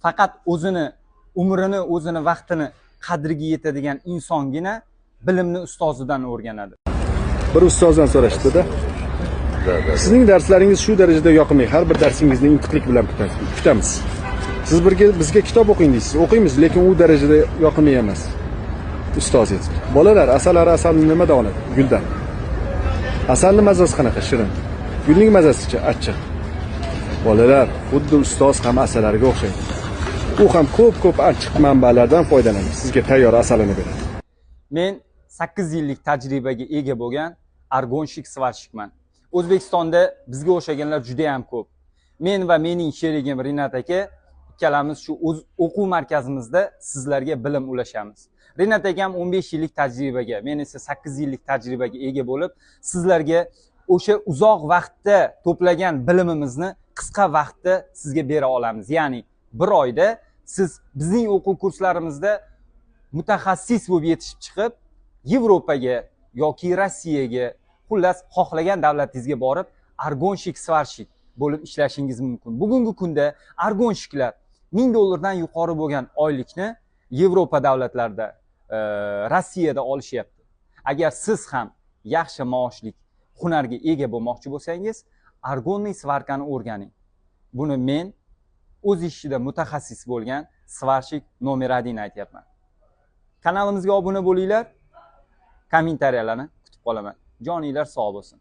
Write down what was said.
Faqat o'zini umrini, o'zini vaqtini qadriga yetadigan insongina bilimni ustozidan o'rganadi. Bir ustozdan so'rashdi-da. Sizning darslaringiz shu darajada yoqimli. Har bir darsingizni intiqlik bilan kutamiz. Siz bizga kitob o'qing deysiz. O'qiymiz, lekin u darajada yoqimli emas. Ustoz aytdi. Bolalar, asalni nimadan oladi? Guldan. Asalning mazasi qanaqa? Shirin. Gulning mazasicha achchiq. Bolalar, xuddi ustoz ham asallarga o'xshaydi. U ham ko'p achchiq manbalardan foydalanadi. Sizga tayyor asalini beradi. Men 8 yillik tajribaga ega bo'lgan argonshik svarshikman. O'zbekistonda bizga o'xshaganlar juda ham ko'p. Men va mening sherigim Rinat aka ikkalamiz shu o'quv markazimizda sizlarga bilim ulashamiz. Rinat akam 15 yillik tajribaga, men esa 8 yillik tajribaga ega bo'lib, sizlarga o'sha uzoq vaqtda to'plagan bilimimizni qisqa vaqtda sizga bera olamiz. Ya'ni bir oyda siz bizning o'quv kurslarimizda mutaxassis bo'lib yetishib chiqib, Yevropaga yoki Rossiyaga, xullas xohlagan davlatingizga borib, argonshik svarshik bo'lib ishlashingiz mumkin. Bugungi kunda argonshiklar $1000 dan yuqori bo'lgan oylikni Yevropa davlatlarida, Rossiyada olishyapti. Agar siz ham yaxshi maoshli hunarga ega bo'lmoqchi bo'lsangiz, argonniy svarkani o'rganing. Buni men o'z ishida mutaxassis bo'lgan svarshik nomer 1 aytyapman. Kanalimizga obuna bo'linglar, kommentariyalarni kutib qolaman. Joninglar sog' bo'lsin.